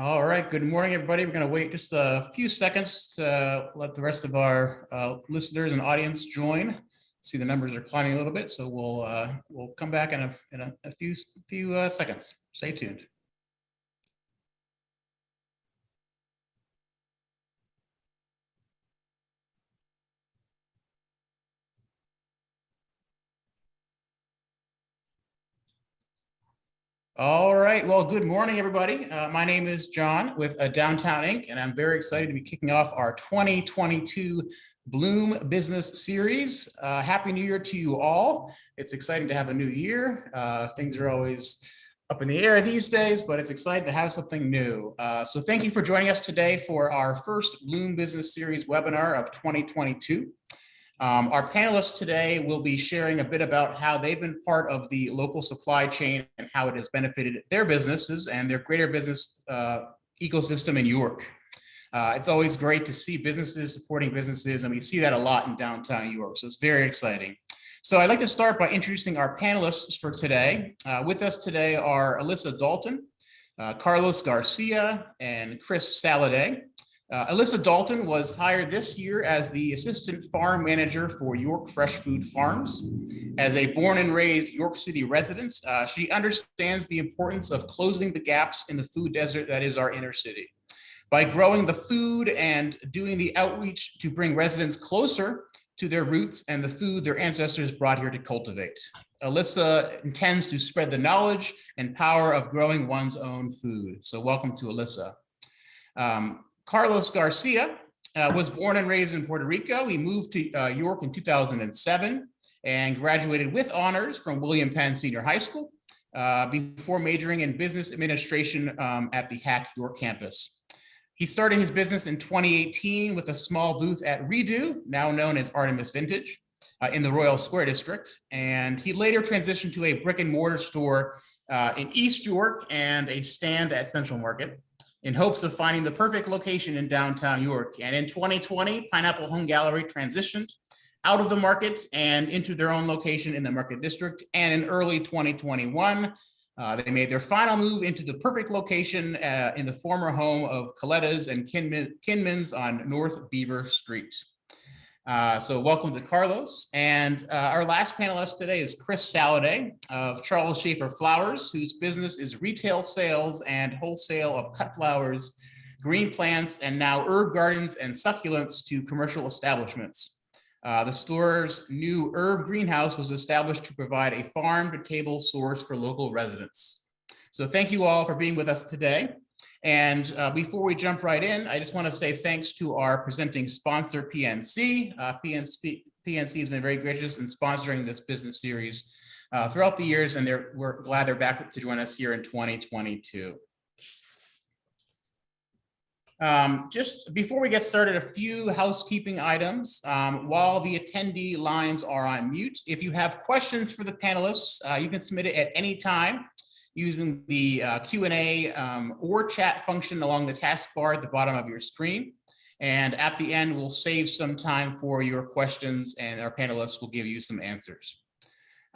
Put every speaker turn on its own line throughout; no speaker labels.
All right, good morning, everybody. We're going to wait just a few seconds to let the rest of our listeners and audience join. See, the numbers are climbing a little bit, so we'll come back in a few seconds. Stay tuned. All right. Well, good morning, everybody. My name is John with Downtown Inc., and I'm very excited to be kicking off our 2022 Bloom Business Series. Happy New Year to you all. It's exciting to have a new year. Things are always up in the air these days, but it's exciting to have something new. So thank you for joining us today for our first Bloom Business Series webinar of 2022. Our panelists today will be sharing a bit about how they've been part of the local supply chain and how it has benefited their businesses and their greater business ecosystem in York. It's always great to see businesses supporting businesses, and we see that a lot in downtown York, so it's very exciting. So I'd like to start by introducing our panelists for today. With us today are Alyssa Dalton, Carlos Garcia, and Chris Sallade. Alyssa Dalton was hired this year as the Assistant Farm Manager for York Fresh Food Farms. As a born and raised York City resident, she understands the importance of closing the gaps in the food desert that is our inner city. By growing the food and doing the outreach to bring residents closer to their roots and the food their ancestors brought here to cultivate. Alyssa intends to spread the knowledge and power of growing one's own food. So welcome to Alyssa. Carlos Garcia was born and raised in Puerto Rico. He moved to York in 2007 and graduated with honors from William Penn Senior High School before majoring in business administration at the HAC York campus. He started his business in 2018 with a small booth at Redo, now known as Artemis Vintage, in the Royal Square District. And he later transitioned to a brick and mortar store in East York and a stand at Central Market, in hopes of finding the perfect location in downtown York. And in 2020, Pineapple Home Gallery transitioned out of the market and into their own location in the Market District. And in early 2021, they made their final move into the perfect location in the former home of Coletta's and Kinman's on North Beaver Street. So welcome to Carlos. And our last panelist today is Chris Sallade of Charles Schaefer Flowers, whose business is retail sales and wholesale of cut flowers, green plants, and now herb gardens and succulents to commercial establishments. The store's new herb greenhouse was established to provide a farm-to-table source for local residents. So thank you all for being with us today. And before we jump right in, I just want to say thanks to our presenting sponsor, PNC. PNC has been very gracious in sponsoring this business series throughout the years, and we're glad they're back to join us here in 2022. Just before we get started, a few housekeeping items. While the attendee lines are on mute, if you have questions for the panelists, you can submit it at any time using the Q&A or chat function along the taskbar at the bottom of your screen. And at the end, we'll save some time for your questions and our panelists will give you some answers.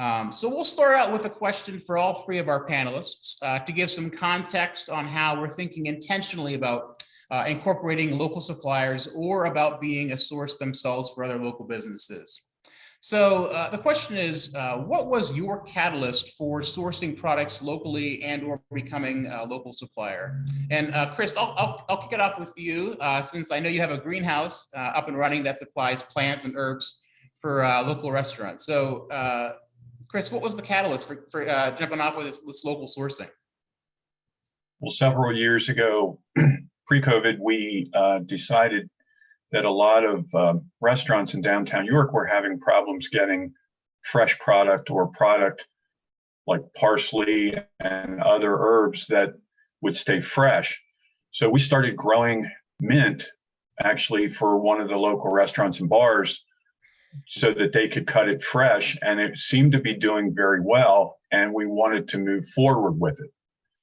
So we'll start out with a question for all three of our panelists to give some context on how we're thinking intentionally about incorporating local suppliers or about being a source themselves for other local businesses. So the question is, what was your catalyst for sourcing products locally and or becoming a local supplier? And Chris, I'll kick it off with you since I know you have a greenhouse up and running that supplies plants and herbs for local restaurants. So Chris, what was the catalyst for jumping off with this local sourcing?
Well, several years ago, pre-COVID, we decided that a lot of restaurants in downtown York were having problems getting fresh product or product like parsley and other herbs that would stay fresh. So we started growing mint actually for one of the local restaurants and bars so that they could cut it fresh, and it seemed to be doing very well, and we wanted to move forward with it.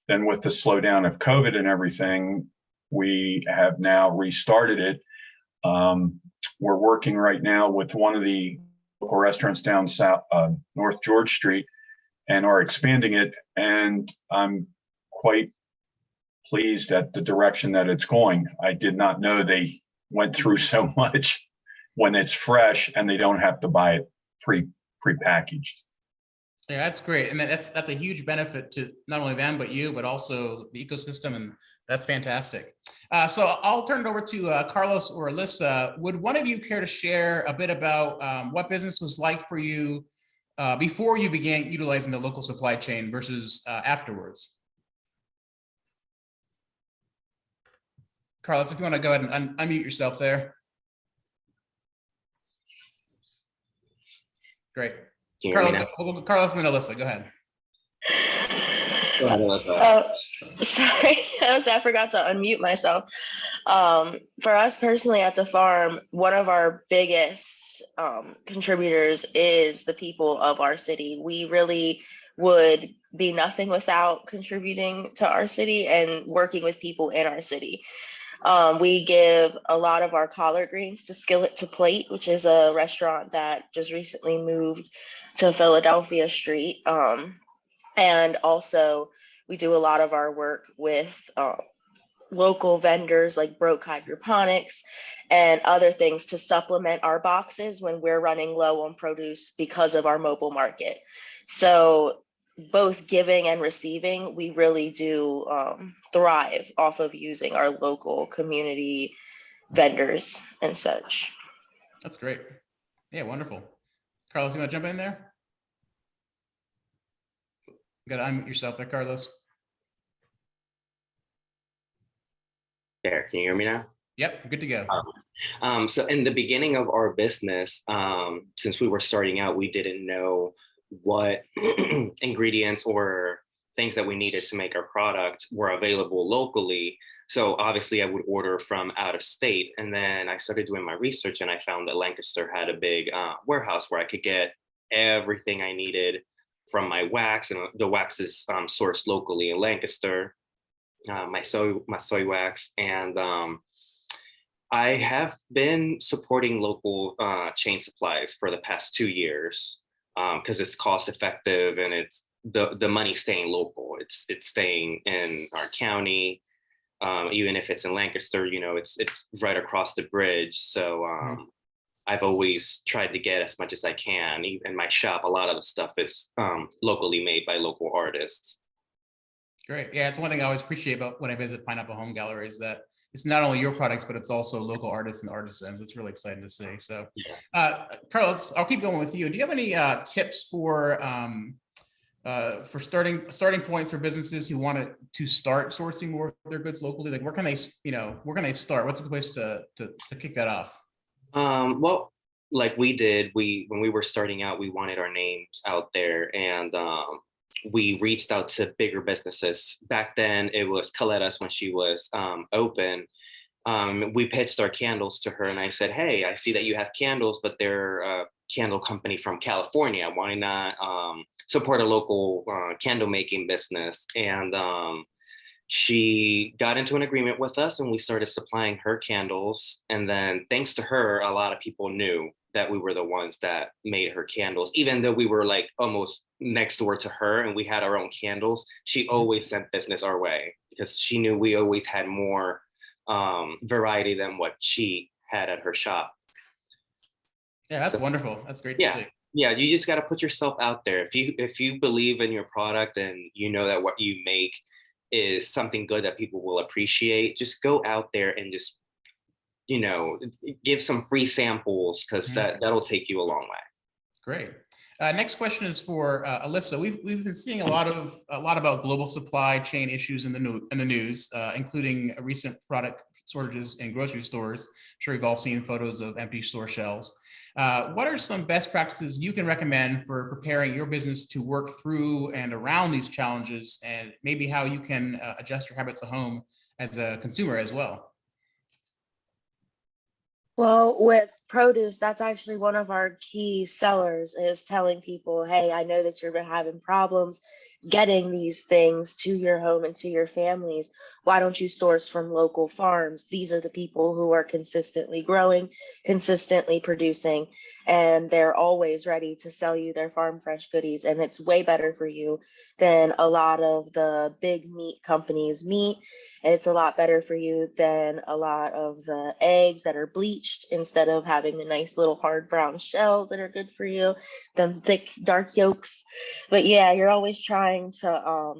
Then with the slowdown of COVID and everything, we have now restarted it. We're working right now with one of the local restaurants down south, North George Street, and are expanding it. And I'm quite pleased at the direction that it's going. I did not know they went through so much when it's fresh and they don't have to buy it pre-packaged.
Yeah, that's great. And that's a huge benefit to not only them, but you, but also the ecosystem. And that's fantastic. So I'll turn it over to Carlos or Alyssa. Would one of you care to share a bit about what business was like for you before you began utilizing the local supply chain versus afterwards? Carlos, if you want to go ahead and unmute yourself there. Great. Carlos and then Alyssa, go ahead.
Sorry, I forgot to unmute myself. For us personally at the farm, one of our biggest contributors is the people of our city. We really would be nothing without contributing to our city and working with people in our city. We give a lot of our collard greens to Skillet to Plate, which is a restaurant that just recently moved to Philadelphia Street. And also we do a lot of our work with local vendors like Broke Hydroponics and other things to supplement our boxes when we're running low on produce because of our mobile market. So both giving and receiving, we really do thrive off of using our local community vendors and such.
That's great. Yeah, wonderful. Carlos, you want to jump in there? You got to unmute yourself there, Carlos.
There, can you hear me now?
Yep, good to go.
So in the beginning of our business, since we were starting out, we didn't know what ingredients or things that we needed to make our product were available locally. So obviously I would order from out of state. And then I started doing my research and I found that Lancaster had a big warehouse where I could get everything I needed from my wax, and the wax is sourced locally in Lancaster, my soy wax. And I have been supporting local chain supplies for the past 2 years because it's cost effective and it's the money staying local. It's staying in our county, even if it's in Lancaster, you know, it's right across the bridge. So I've always tried to get as much as I can. In my shop, a lot of the stuff is locally made by local artists.
Great. Yeah, it's one thing I always appreciate about when I visit Pineapple Home Gallery is that it's not only your products, but it's also local artists and artisans. It's really exciting to see. So, Carlos, I'll keep going with you. Do you have any tips for starting points for businesses who want to start sourcing more of their goods locally? Like, where can they start? What's a good place to kick that off?
Well, like we did, when we were starting out, we wanted our names out there, and we reached out to bigger businesses. Back then it was Coletta's when she was open. We pitched our candles to her and I said, hey, I see that you have candles, but they're a candle company from California. Why not support a local candle making business? And she got into an agreement with us and we started supplying her candles. And then thanks to her, a lot of people knew that we were the ones that made her candles. Even though we were like almost next door to her and we had our own candles, she always sent business our way because she knew we always had more variety than what she had at her shop.
Yeah, that's wonderful. That's great to see.
Yeah, you just got to put yourself out there. If you believe in your product and you know that what you make is something good that people will appreciate, just go out there and just, you know, give some free samples because that'll take you a long way. Great.
Next question is for Alyssa. We've been seeing a lot about global supply chain issues in the news, including recent product shortages in grocery stores. I'm sure you've all seen photos of empty store shelves. What are some best practices you can recommend for preparing your business to work through and around these challenges, and maybe how you can adjust your habits at home as a consumer as well?
Well, with produce, that's actually one of our key sellers is telling people, hey, I know that you've been having problems getting these things to your home and to your families, why don't you source from local farms? These are the people who are consistently growing, consistently producing, and they're always ready to sell you their farm fresh goodies. And it's way better for you than a lot of the big meat companies' meat. It's a lot better for you than a lot of the eggs that are bleached instead of having the nice little hard brown shells that are good for you, them thick dark yolks. But yeah, you're always trying to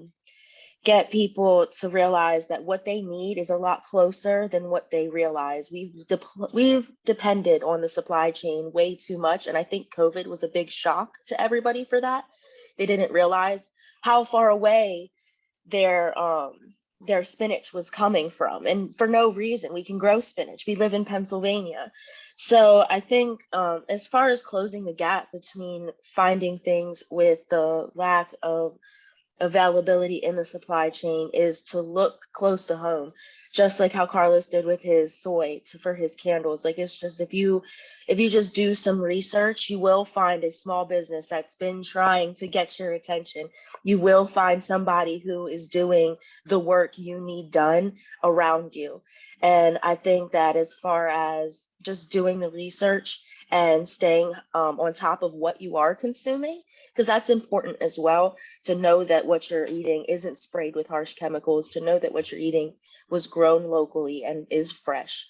get people to realize that what they need is a lot closer than what they realize. We've depended on the supply chain way too much, and I think COVID was a big shock to everybody for that. They didn't realize how far away their spinach was coming from, and for no reason. We can grow spinach. We live in Pennsylvania. So I think as far as closing the gap between finding things with the lack of availability in the supply chain is to look close to home, just like how Carlos did with his soy for his candles. Like, it's just, if you just do some research, you will find a small business that's been trying to get your attention. You will find somebody who is doing the work you need done around you. And I think that as far as just doing the research and staying on top of what you are consuming, because that's important as well, to know that what you're eating isn't sprayed with harsh chemicals, to know that what you're eating was grown locally and is fresh.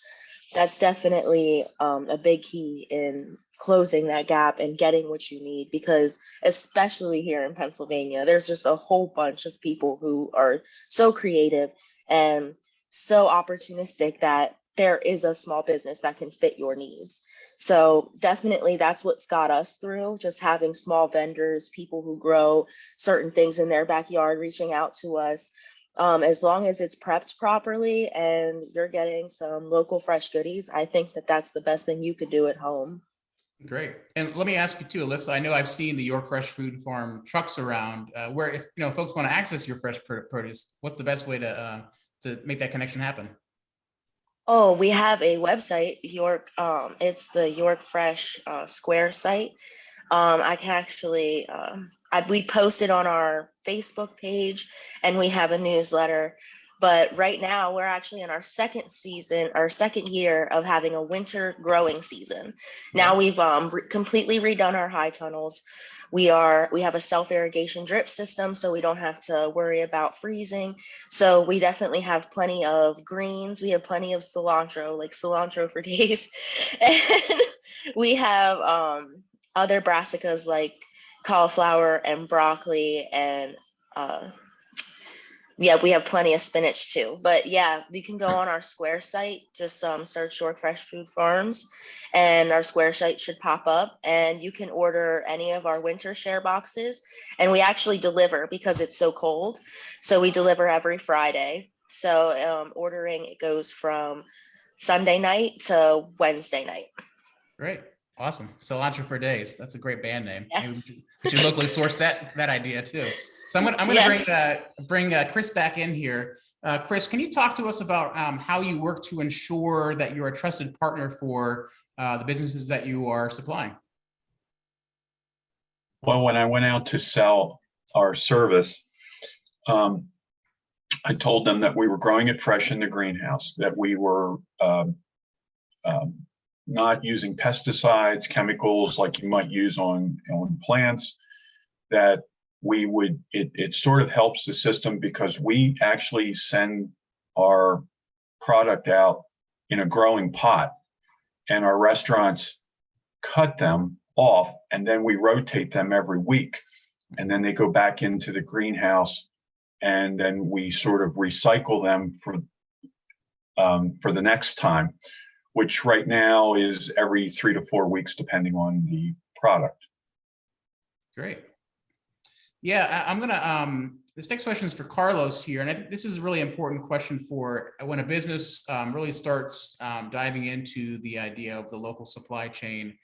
That's definitely a big key in closing that gap and getting what you need, because especially here in Pennsylvania, there's just a whole bunch of people who are so creative and so opportunistic that there is a small business that can fit your needs. So definitely that's what's got us through, just having small vendors, people who grow certain things in their backyard, reaching out to us. As long as it's prepped properly and you're getting some local fresh goodies, I think that that's the best thing you could do at home.
Great. And let me ask you too, Alyssa, I know I've seen the York Fresh Food Farm trucks around where, if folks want to access your fresh produce, what's the best way to make that connection happen?
Oh, we have a website, York. It's the York Fresh Square site. I can actually, we post it on our Facebook page, and we have a newsletter. But right now, we're actually in our second year of having a winter growing season. Now we've completely redone our high tunnels. We have a self-irrigation drip system, so we don't have to worry about freezing. So we definitely have plenty of greens. We have plenty of cilantro, like cilantro for days. And we have other brassicas like cauliflower and broccoli, and yeah, we have plenty of spinach too. But yeah, you can go on our Square site, just search York Fresh Food Farms, and our Square site should pop up, and you can order any of our winter share boxes. And we actually deliver because it's so cold. So we deliver every Friday. So ordering, it goes from Sunday night to Wednesday night.
Great. Awesome. Cilantro for days. That's a great band name.
Yes.
Maybe we should locally source that idea too. So I'm going to bring Chris back in here. Chris, can you talk to us about how you work to ensure that you're a trusted partner for the businesses that you are supplying?
Well, when I went out to sell our service, I told them that we were growing it fresh in the greenhouse, that we were not using pesticides, chemicals like you might use on plants, that we would, it sort of helps the system because we actually send our product out in a growing pot, and our restaurants cut them off, and then we rotate them every week, and then they go back into the greenhouse, and then we sort of recycle them for the next time, which right now is every 3 to 4 weeks, depending on the product.
Great. Yeah, I'm gonna, this next question is for Carlos here. And I think this is a really important question for when a business really starts diving into the idea of the local supply chain.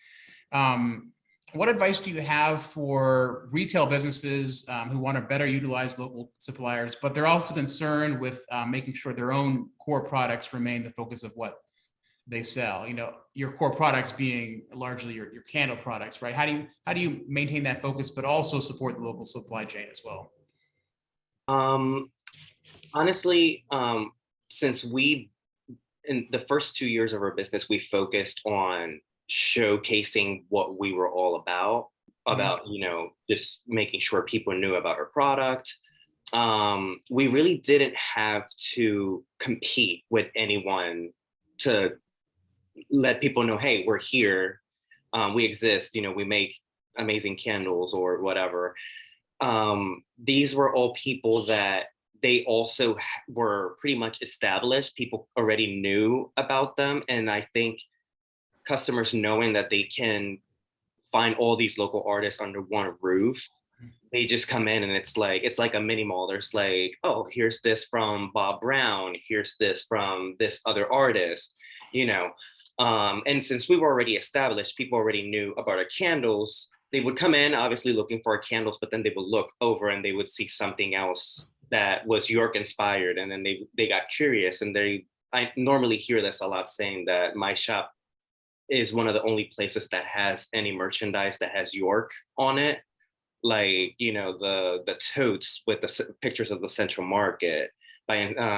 What advice do you have for retail businesses who want to better utilize local suppliers, but they're also concerned with making sure their own core products remain the focus of what they sell? Your core products being largely your candle products, right? How do you maintain that focus, but also support the local supply chain as well?
Honestly, since in the first 2 years of our business, we focused on showcasing what we were all about, just making sure people knew about our product. We really didn't have to compete with anyone to let people know, hey, we're here, we exist, we make amazing candles or whatever. These were all people that they also were pretty much established. People already knew about them. And I think customers knowing that they can find all these local artists under one roof, they just come in and it's like a mini mall. There's like, oh, here's this from Bob Brown, here's this from this other artist, and since we were already established, people already knew about our candles. They would come in obviously looking for our candles, but then they would look over and they would see something else that was York inspired, and then they got curious. And I normally hear this a lot, saying that my shop is one of the only places that has any merchandise that has York on it, like the totes with the pictures of the Central Market by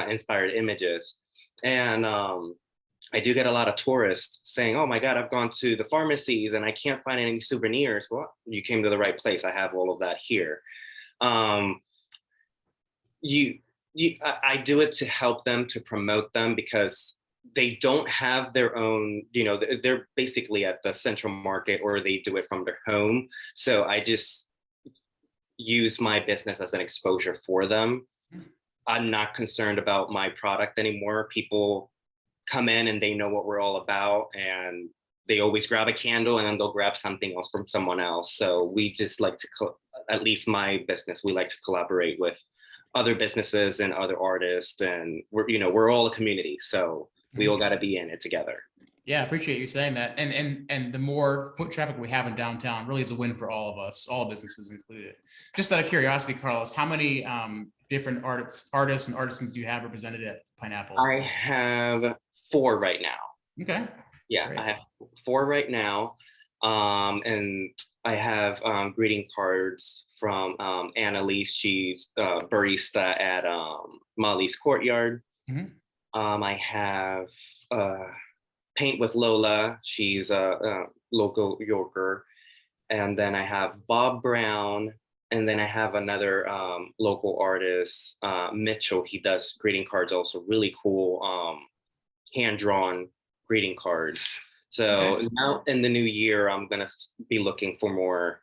Inspired Images. And I do get a lot of tourists saying, oh my God, I've gone to the pharmacies and I can't find any souvenirs. Well, you came to the right place. I have all of that here. I do it to help them, to promote them, because they don't have their own, they're basically at the Central Market or they do it from their home. So I just use my business as an exposure for them. I'm not concerned about my product anymore. People come in and they know what we're all about, and they always grab a candle and then they'll grab something else from someone else. So we just like to, at least my business, we like to collaborate with other businesses and other artists, and we're all a community, so we all got to be in it together.
Yeah, I appreciate you saying that. And the more foot traffic we have in downtown really is a win for all of us, all businesses included. Just out of curiosity, Carlos, how many different artists and artisans do you have represented at Pineapple?
I have 4 right now.
Okay.
Yeah,
Great.
I have 4 right now. And I have greeting cards from Annalise. She's barista at Molly's Courtyard.
Mm-hmm.
I have Paint with Lola. She's a local Yorker. And then I have Bob Brown. And then I have another local artist, Mitchell. He does greeting cards also, really cool hand-drawn greeting cards. So now in the new year, I'm going to be looking for more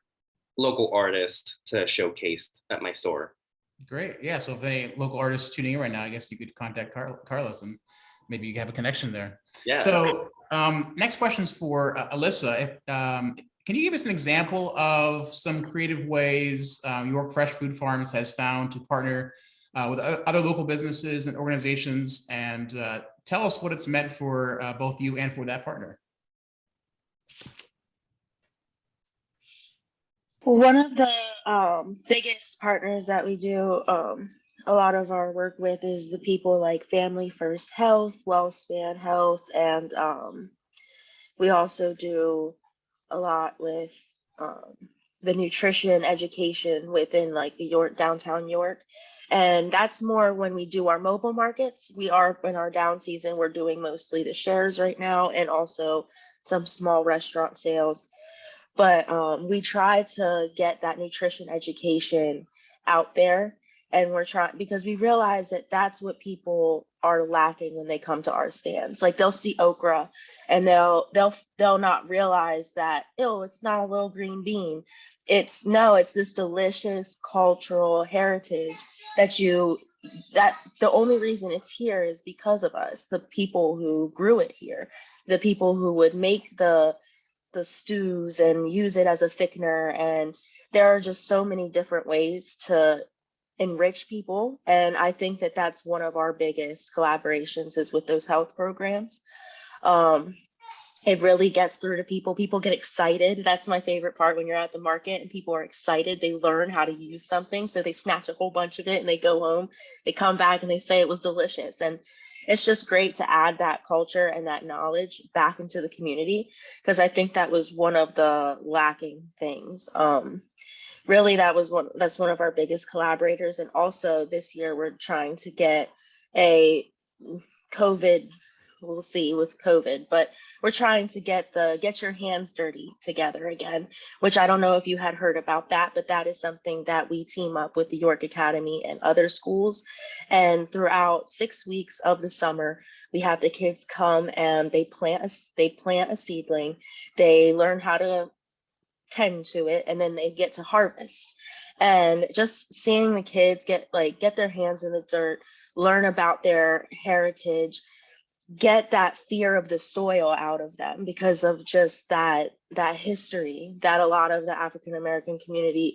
local artists to showcase at my store. Great.
Yeah. So if any local artists tuning in right now, I guess you could contact Carlos and maybe you have a connection there.
Yeah.
So next question is for Alyssa. Can you give us an example of some creative ways York Fresh Food Farms has found to partner with other local businesses and organizations, and tell us what it's meant for both you and for that partner?
One of the biggest partners that we do a lot of our work with is the people like Family First Health, WellSpan Health, and we also do a lot with the nutrition education within like the York, downtown York. And that's more when we do our mobile markets. We are in our down season, we're doing mostly the shares right now and also some small restaurant sales. But we try to get that nutrition education out there, and we're trying, because we realize that that's what people are lacking when they come to our stands. Like they'll see okra and they'll not realize that, oh, it's not a little green bean. It's this delicious cultural heritage that the only reason it's here is because of us, the people who grew it here, the people who would make the stews and use it as a thickener. And there are just so many different ways to enrich people. And I think that that's one of our biggest collaborations is with those health programs. It really gets through to people. People get excited. That's my favorite part, when you're at the market and people are excited. They learn how to use something. So they snatch a whole bunch of it and they go home, they come back and they say it was delicious. And it's just great to add that culture and that knowledge back into the community, because I think that was one of the lacking things. really that's one of our biggest collaborators. And also this year we're trying to get a COVID, we'll see with COVID, but we're trying to get the Get Your Hands Dirty together again, which I don't know if you had heard about that, but that is something that we team up with the York Academy and other schools. And throughout 6 weeks of the summer, we have the kids come and they plant a seedling, they learn how to tend to it, and then they get to harvest. And just seeing the kids get their hands in the dirt, learn about their heritage, get that fear of the soil out of them because of just that history that a lot of the African American community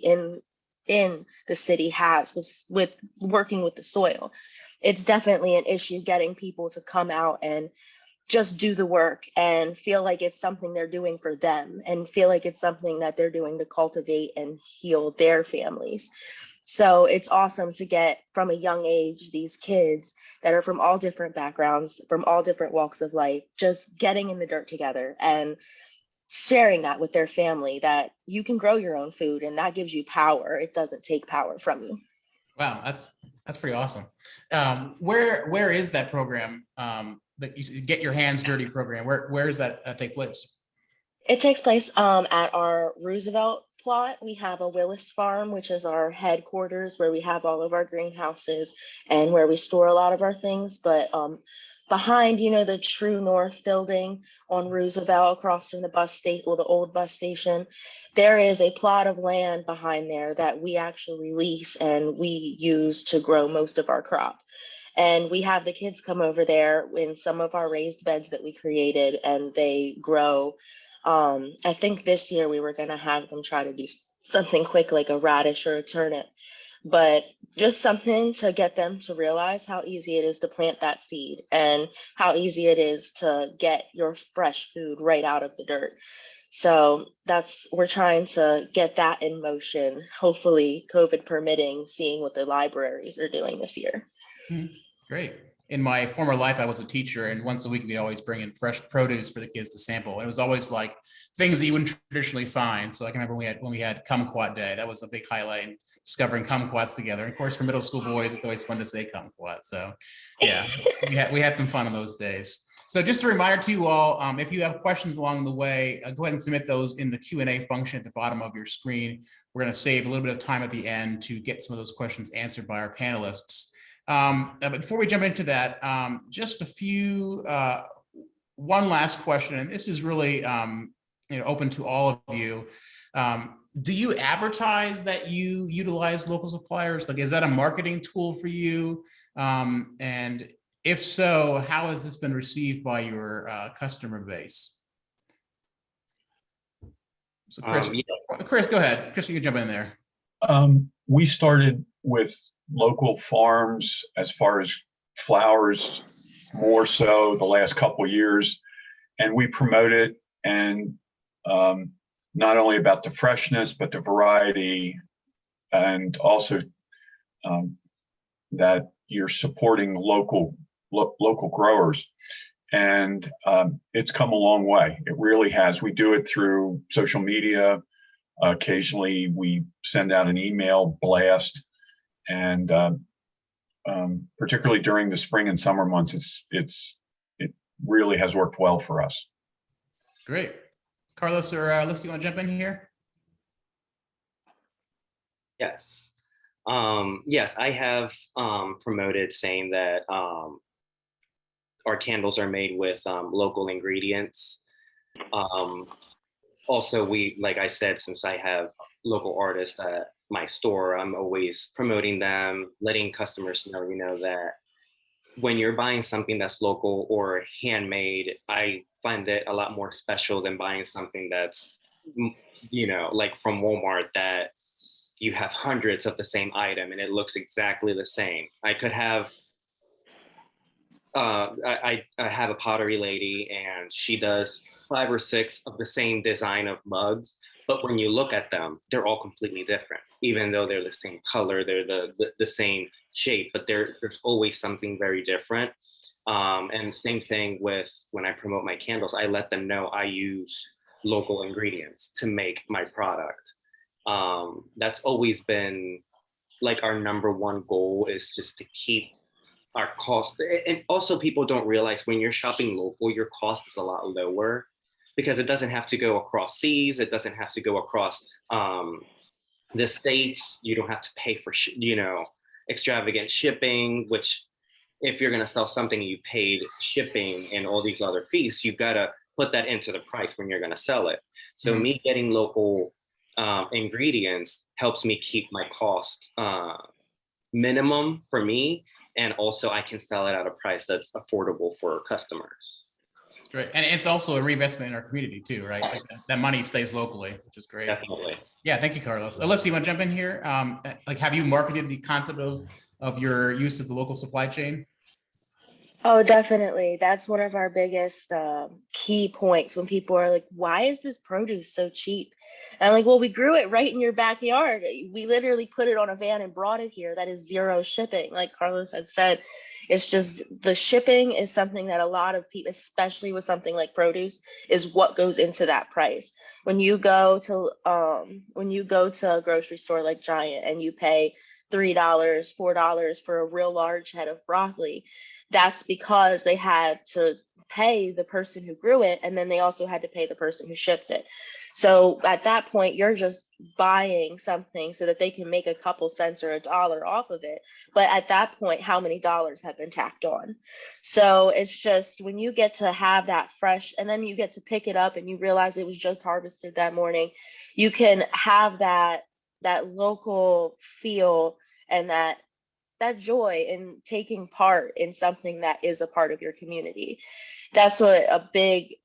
in the city has with working with the soil. It's definitely an issue getting people to come out and just do the work and feel like it's something they're doing for them and feel like it's something that they're doing to cultivate and heal their families. So it's awesome to get from a young age these kids that are from all different backgrounds, from all different walks of life, just getting in the dirt together and sharing that with their family, that you can grow your own food and that gives you power. It doesn't take power from you.
Wow, that's pretty awesome. Where is that program? That you Get Your Hands Dirty program. Where does that take place?
It takes place at our Roosevelt plot. We have a Willis Farm, which is our headquarters where we have all of our greenhouses and where we store a lot of our things. But behind, the True North building on Roosevelt, across from the the old bus station, there is a plot of land behind there that we actually lease and we use to grow most of our crop. And we have the kids come over there in some of our raised beds that we created and they grow. I think this year we were going to have them try to do something quick like a radish or a turnip, but just something to get them to realize how easy it is to plant that seed and how easy it is to get your fresh food right out of the dirt. So we're trying to get that in motion, hopefully COVID permitting, seeing what the libraries are doing this year.
Great. In my former life, I was a teacher, and once a week we'd always bring in fresh produce for the kids to sample. It was always like things that you wouldn't traditionally find. So I can remember when we had kumquat day. That was a big highlight, in discovering kumquats together. And of course, for middle school boys, it's always fun to say kumquat. So yeah, we had some fun on those days. So just a reminder to you all, if you have questions along the way, go ahead and submit those in the Q&A function at the bottom of your screen. We're going to save a little bit of time at the end to get some of those questions answered by our panelists. But before we jump into that, just one last question, and this is really open to all of you. Do you advertise that you utilize local suppliers? Like, is that a marketing tool for you? And if so, how has this been received by your customer base? So Chris, go ahead. Chris, you can jump in there.
We started with local farms as far as flowers, more so the last couple of years, and we promote it, and not only about the freshness but the variety, and also that you're supporting local growers, and it's come a long way. It really has. We do it through social media. Occasionally we send out an email blast, and particularly during the spring and summer months, it really has worked well for us.
Great. Carlos or Alyssa, you want to jump in here?
Yes. Yes, I have promoted saying that our candles are made with local ingredients. Also, like I said, since I have local artists at my store, I'm always promoting them, letting customers know, that when you're buying something that's local or handmade, I find it a lot more special than buying something that's, like from Walmart, that you have hundreds of the same item and it looks exactly the same. I could have, I have a pottery lady and she does 5 or 6 of the same design of mugs, but when you look at them, they're all completely different. Even though they're the same color, they're the same shape, but there's always something very different. And same thing with when I promote my candles, I let them know I use local ingredients to make my product. That's always been like our number one goal, is just to keep our cost. And also people don't realize when you're shopping local, your cost is a lot lower because it doesn't have to go across seas. It doesn't have to go across the states. You don't have to pay for, extravagant shipping, which if you're going to sell something, you paid shipping and all these other fees, you've got to put that into the price when you're going to sell it. So me getting local ingredients helps me keep my cost minimum for me. And also I can sell it at a price that's affordable for customers.
That's great. And it's also a reinvestment in our community too, right? Like that money stays locally, which is great.
Definitely.
Yeah, thank you, Carlos. Alyssa, you want to jump in here? Like, have you marketed the concept of your use of the local supply chain?
Oh, definitely. That's one of our biggest key points when people are like, why is this produce so cheap? And I'm like, well, we grew it right in your backyard. We literally put it on a van and brought it here. That is zero shipping. Like Carlos had said, it's just the shipping is something that a lot of people, especially with something like produce, is what goes into that price. When you go to a grocery store like Giant and you pay $3, $4 for a real large head of broccoli, that's because they had to pay the person who grew it, and then they also had to pay the person who shipped it. So at that point, you're just buying something so that they can make a couple cents or $1 off of it. But at that point, how many dollars have been tacked on? So it's just when you get to have that fresh, and then you get to pick it up and you realize it was just harvested that morning, you can have that local feel and that joy in taking part in something that is a part of your community. That's what a big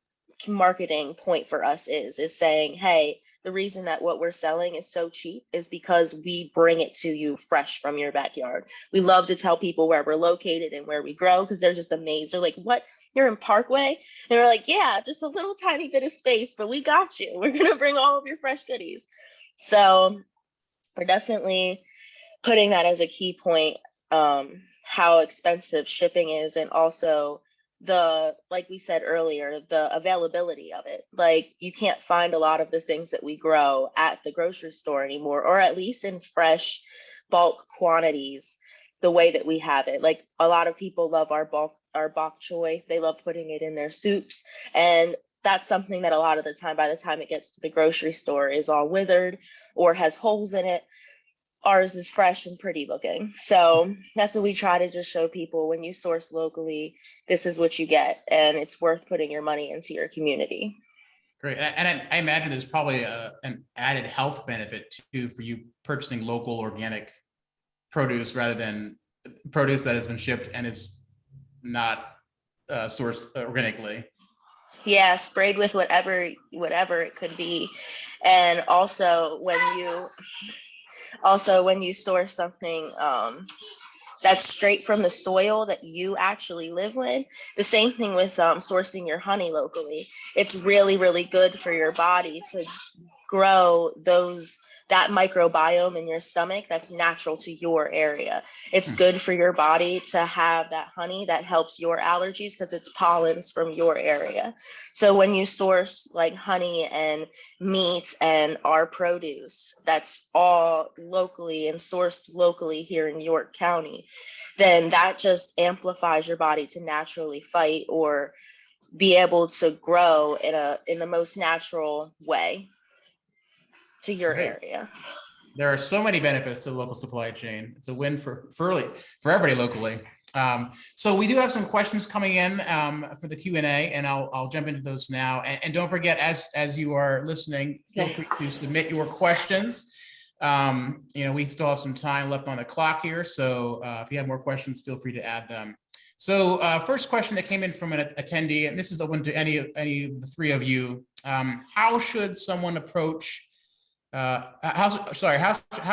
marketing point for us is saying, hey, the reason that what we're selling is so cheap is because we bring it to you fresh from your backyard. We love to tell people where we're located and where we grow because they're just amazed. They're like, what? You're in Parkway? And we're like, yeah, just a little tiny bit of space, but we got you. We're going to bring all of your fresh goodies. So we're definitely putting that as a key point, how expensive shipping is, and also like we said earlier, the availability of it. Like you can't find a lot of the things that we grow at the grocery store anymore, or at least in fresh bulk quantities the way that we have it. Like a lot of people love our bok choy. They love putting it in their soups, and that's something that a lot of the time, by the time it gets to the grocery store, is all withered or has holes in it. Ours is fresh and pretty looking. So that's what we try to just show people. When you source locally, this is what you get, and it's worth putting your money into your community.
Great. And I imagine there's probably an added health benefit too for you purchasing local organic produce rather than produce that has been shipped and it's not sourced organically.
Yeah, sprayed with whatever it could be. And also when you source something that's straight from the soil that you actually live in, the same thing with sourcing your honey locally. It's really, really good for your body to grow that microbiome in your stomach that's natural to your area. It's good for your body to have that honey that helps your allergies because it's pollens from your area. So when you source like honey and meat and our produce, that's all locally and sourced locally here in York County, then that just amplifies your body to naturally fight or be able to grow in the most natural way to your area.
There are so many benefits to the local supply chain. It's a win for everybody locally. So we do have some questions coming in for the Q&A, and I'll jump into those now. And don't forget, as you are listening, feel free to submit your questions. We still have some time left on the clock here, so if you have more questions, feel free to add them. So first question that came in from an attendee, and this is open to any of the three of you. How should someone approach how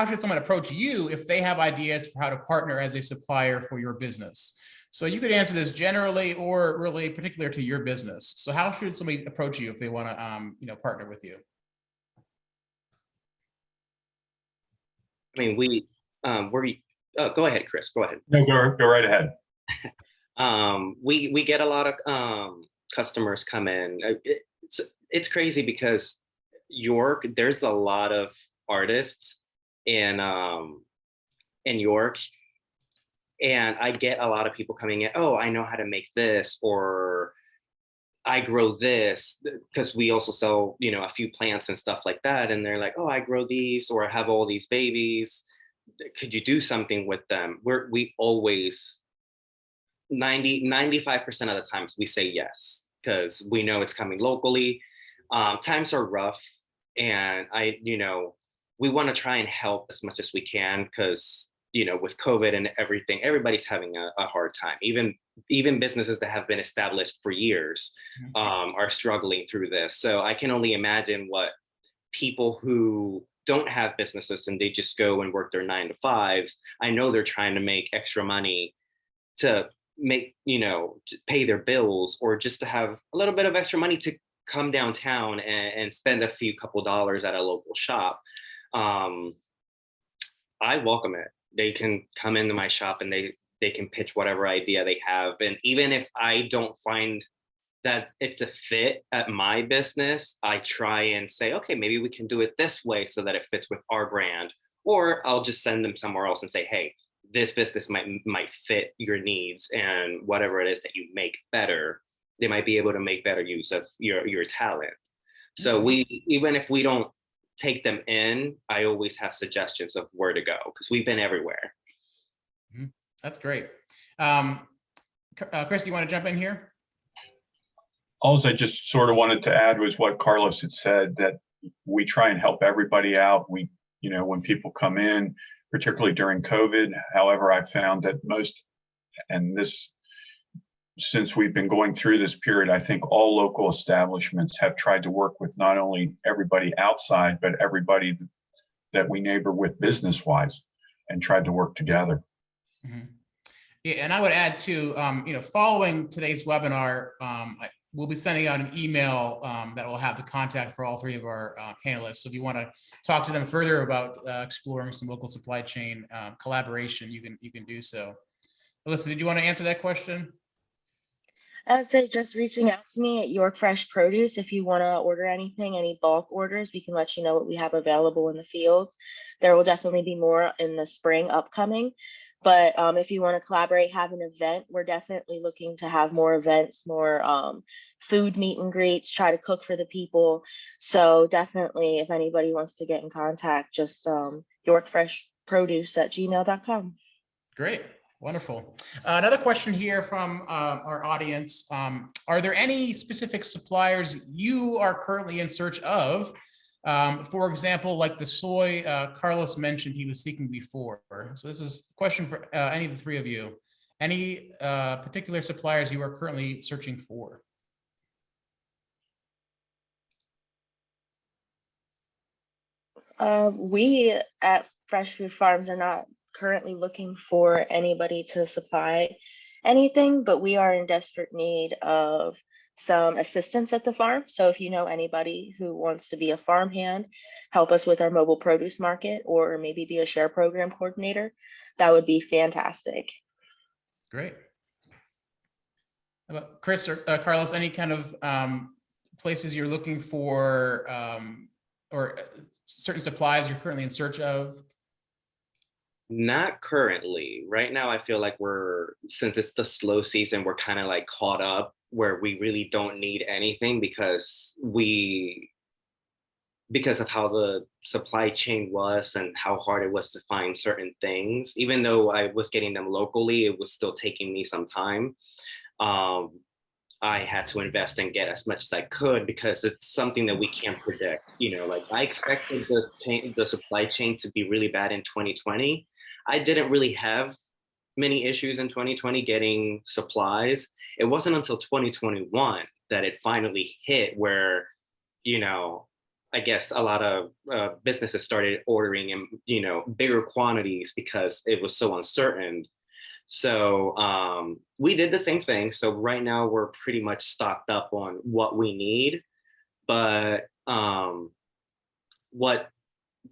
should someone approach you if they have ideas for how to partner as a supplier for your business? So you could answer this generally or really particular to your business. So how should somebody approach you if they want to partner with you?
I mean, go ahead, Chris, go ahead.
No, go right ahead.
We get a lot of customers come in. It's crazy because York, there's a lot of artists in York. And I get a lot of people coming in, oh, I know how to make this, or I grow this, because we also sell, a few plants and stuff like that. And they're like, oh, I grow these, or I have all these babies. Could you do something with them? We always, 95% of the times we say yes, because we know it's coming locally. Times are rough, and we want to try and help as much as we can, because with COVID and everything, everybody's having a hard time. Even businesses that have been established for years are struggling through this. So I can only imagine what people who don't have businesses and they just go and work their 9 to 5s. I know they're trying to make extra money to make, to pay their bills, or just to have a little bit of extra money to come downtown and spend a few couple dollars at a local shop. I welcome it. They can come into my shop and they can pitch whatever idea they have. And even if I don't find that it's a fit at my business, I try and say, okay, maybe we can do it this way so that it fits with our brand. Or I'll just send them somewhere else and say, hey, this business might fit your needs, and whatever it is that you make better, they might be able to make better use of your talent. So even if we don't take them in, I always have suggestions of where to go, because we've been everywhere.
That's great. Chris, do you want to jump in here?
All I just sort of wanted to add was what Carlos had said, that we try and help everybody out. We, when people come in, particularly during COVID, however, I found that since we've been going through this period, I think all local establishments have tried to work with not only everybody outside, but everybody that we neighbor with business-wise, and tried to work together.
Yeah, and I would add too, following today's webinar, we'll be sending out an email that will have the contact for all 3 of our panelists. So if you want to talk to them further about exploring some local supply chain collaboration, you can do so. Alyssa, did you want to answer that question?
I would say just reaching out to me at York Fresh Produce. If you want to order anything, any bulk orders, we can let you know what we have available in the fields. There will definitely be more in the spring upcoming. But if you want to collaborate, have an event, we're definitely looking to have more events, more food meet and greets, try to cook for the people. So definitely, if anybody wants to get in contact, just yorkfreshproduce@gmail.com.
Great. Wonderful. Another question here from our audience. Are there any specific suppliers you are currently in search of? For example, like the soy Carlos mentioned he was seeking before. So this is a question for any of the 3 of you. Any particular suppliers you are currently searching for?
We at Fresh Food Farms are not currently looking for anybody to supply anything, but we are in desperate need of some assistance at the farm. So if you know anybody who wants to be a farmhand, help us with our mobile produce market, or maybe be a share program coordinator, that would be fantastic.
Great. How about Chris or Carlos, any kind of places you're looking for or certain supplies you're currently in search of?
Not currently. Right now, I feel like since it's the slow season, we're kind of like caught up where we really don't need anything, because of how the supply chain was and how hard it was to find certain things. Even though I was getting them locally, it was still taking me some time. I had to invest and get as much as I could, because it's something that we can't predict. Like I expected the supply chain to be really bad in 2020. I didn't really have many issues in 2020 getting supplies. It wasn't until 2021 that it finally hit, where, I guess a lot of businesses started ordering in, bigger quantities because it was so uncertain. So we did the same thing. So right now we're pretty much stocked up on what we need, but what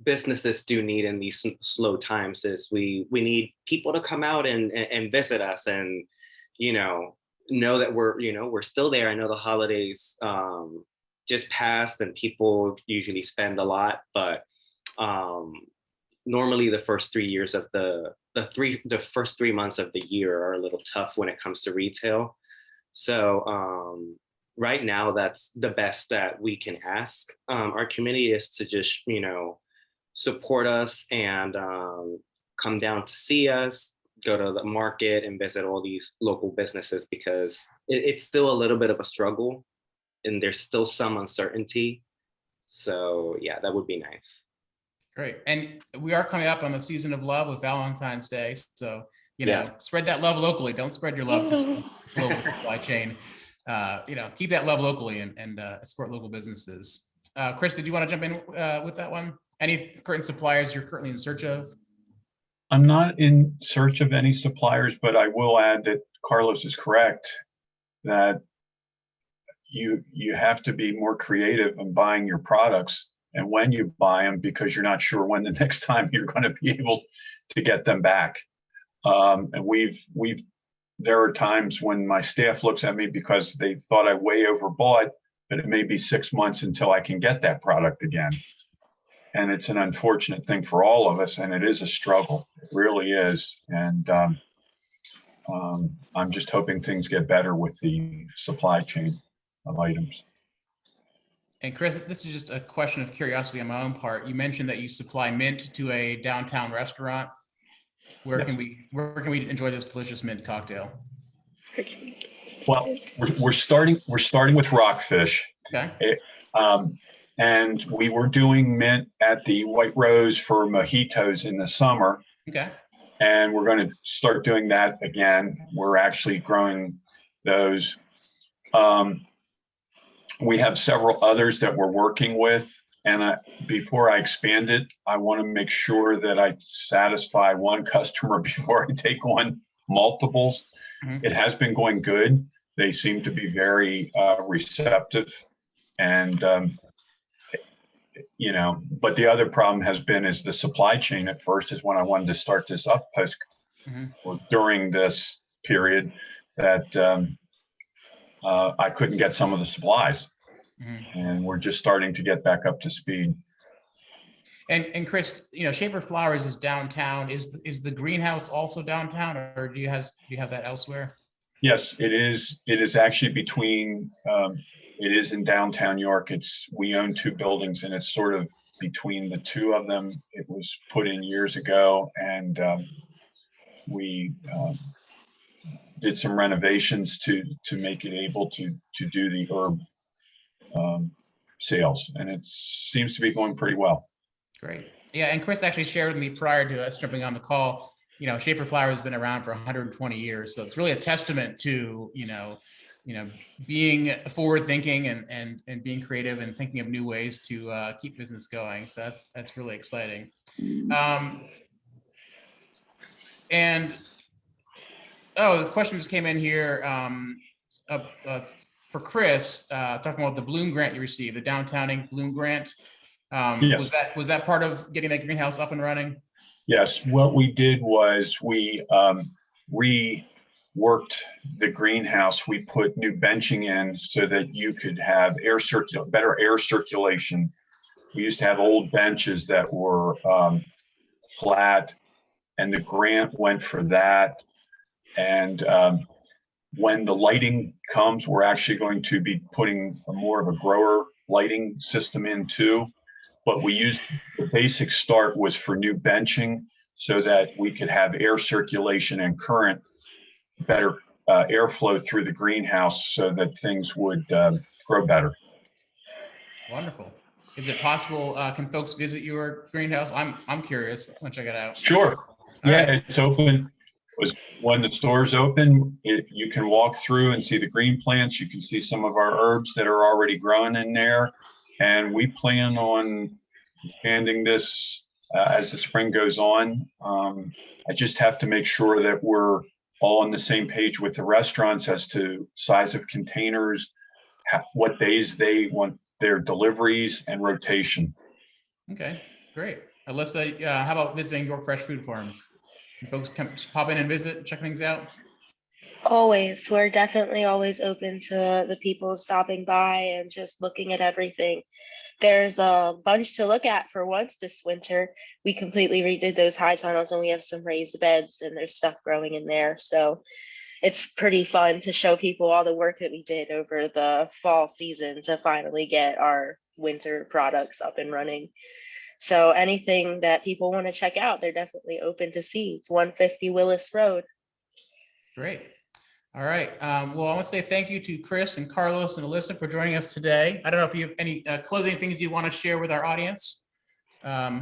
businesses do need in these slow times is we need people to come out and visit us, and know that we're still there. I know the holidays just passed and people usually spend a lot, but normally the first 3 years of the first 3 months of the year are a little tough when it comes to retail. So right now, that's the best that we can ask our community, is to just, support us and come down to see us, go to the market and visit all these local businesses, because it's still a little bit of a struggle and there's still some uncertainty. So yeah, that would be nice.
Great. And we are coming up on the season of love with Valentine's Day. So,
Yes.
spread that love locally. Don't spread your love to global supply chain. Keep that love locally and support local businesses. Chris, did you want to jump in with that one? Any current suppliers you're currently in search of?
I'm not in search of any suppliers, but I will add that Carlos is correct that you have to be more creative in buying your products and when you buy them, because you're not sure when the next time you're going to be able to get them back. And there are times when my staff looks at me because they thought I way overbought, but it may be 6 months until I can get that product again. And it's an unfortunate thing for all of us, and it is a struggle. It really is. And I'm just hoping things get better with the supply chain of items.
And Chris, this is just a question of curiosity on my own part. You mentioned that you supply mint to a downtown restaurant. Where
Yes.
can we enjoy this delicious mint cocktail?
Well, we're starting with rockfish.
Okay.
And we were doing mint at the White Rose for mojitos in the summer.
Okay.
And we're going to start doing that again. We're actually growing those. We have several others that we're working with. And before I expand it, I want to make sure that I satisfy one customer before I take on multiples. Mm-hmm. It has been going good. They seem to be very receptive. And, but the other problem has been is the supply chain. At first is when I wanted to start this up post or during this period that I couldn't get some of the supplies. And we're just starting to get back up to speed.
And Chris, Schaefer Flowers is downtown. Is the greenhouse also downtown, or do you have that elsewhere?
Yes, it is. It is actually between. It is in downtown York. We own two buildings, and it's sort of between the two of them. It was put in years ago, and we did some renovations to make it able to do the herb sales, and it seems to be going pretty well.
Great. Yeah, and Chris actually shared with me prior to us jumping on the call, Schaefer Flower has been around for 120 years. So it's really a testament to, being forward thinking and being creative and thinking of new ways to keep business going. So that's really exciting. The question just came in here for Chris, talking about the Bloom grant you received, the Downtown Inc. Bloom grant.
Yes.
Was that part of getting that greenhouse up and running? Yes.
What we did was we reworked the greenhouse. We put new benching in so that you could have better air circulation. We used to have old benches that were flat, and the grant went for that. And when the lighting comes, we're actually going to be putting more of a grower lighting system in too. But the basic start was for new benching so that we could have air circulation and current, better airflow through the greenhouse so that things would grow better.
Wonderful. Is it possible, can folks visit your greenhouse? I'm curious. I want to check it out.
Sure. Right. It's open. When the store's open, you can walk through and see the green plants. You can see some of our herbs that are already growing in there. And we plan on expanding this as the spring goes on. I just have to make sure that we're all on the same page with the restaurants as to size of containers, what days they want their deliveries, and rotation.
Okay, great. Alyssa, how about visiting York Fresh Food Farms? Can folks pop in and visit, check things out?
Always. We're definitely always open to the people stopping by and just looking at everything. There's a bunch to look at for once this winter. We completely redid those high tunnels and we have some raised beds and there's stuff growing in there. So it's pretty fun to show people all the work that we did over the fall season to finally get our winter products up and running. So anything that people want to check out, they're definitely open to see. It's 150 Willis Road.
Great. All right. Well, I want to say thank you to Chris and Carlos and Alyssa for joining us today. I don't know if you have any closing things you want to share with our audience. I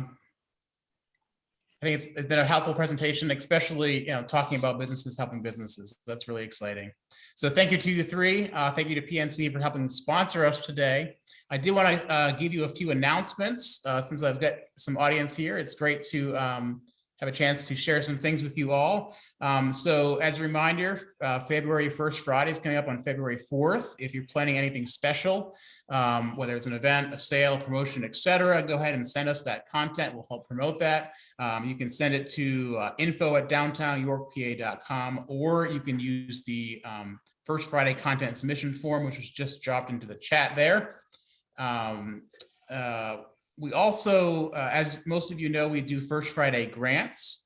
think it's been a helpful presentation, especially talking about businesses helping businesses. That's really exciting. So thank you to you three. Thank you to PNC for helping sponsor us today. I did want to give you a few announcements since I've got some audience here. It's great to have a chance to share some things with you all. So as a reminder, February 1st Friday is coming up on February 4th. If you're planning anything special, whether it's an event, a sale, promotion, etc., go ahead and send us that content. We'll help promote that. You can send it to info@downtownyorkpa.com, or you can use the First Friday content submission form, which was just dropped into the chat there. We also, as most of you know, we do First Friday grants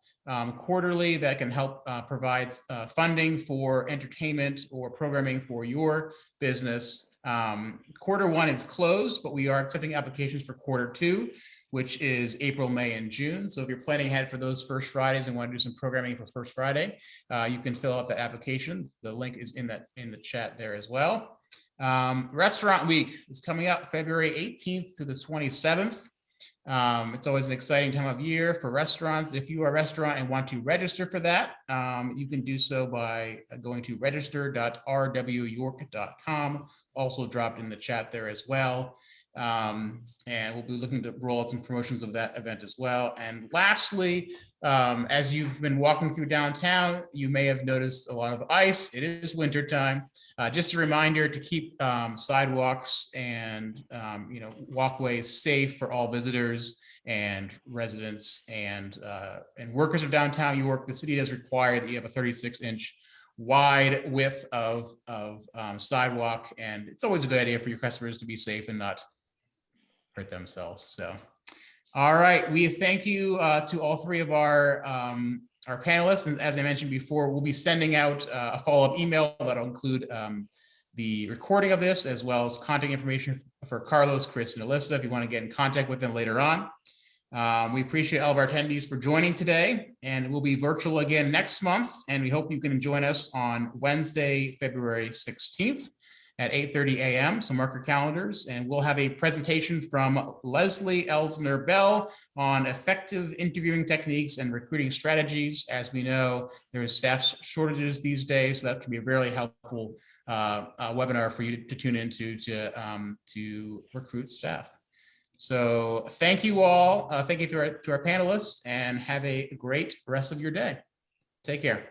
quarterly that can help provide funding for entertainment or programming for your business. Quarter 1 is closed, but we are accepting applications for quarter 2, which is April, May, and June. So if you're planning ahead for those First Fridays and want to do some programming for First Friday, you can fill out that application. The link is in the chat there as well. Restaurant Week is coming up February 18th to the 27th. It's always an exciting time of year for restaurants. If you are a restaurant and want to register for that, you can do so by going to register.rwyork.com, also dropped in the chat there as well. And we'll be looking to roll out some promotions of that event as well. And lastly, as you've been walking through downtown, you may have noticed a lot of ice. It is winter time. Just a reminder to keep sidewalks and walkways safe for all visitors and residents and workers of downtown York. The city does require that you have a 36-inch wide width of sidewalk, and it's always a good idea for your customers to be safe and not hurt themselves. So, all right, we thank you to all three of our panelists, and as I mentioned before, we'll be sending out a follow-up email that'll include the recording of this as well as contact information for Carlos, Chris, and Alyssa if you want to get in contact with them later on. We appreciate all of our attendees for joining today, and we'll be virtual again next month, and we hope you can join us on Wednesday, February 16th at 8:30 a.m. So mark your calendars, and we'll have a presentation from Leslie Elsner Bell on effective interviewing techniques and recruiting strategies. As we know, there's staff shortages these days, so that can be a very helpful webinar for you to tune into to recruit staff. So thank you all. Thank you to our panelists, and have a great rest of your day. Take care.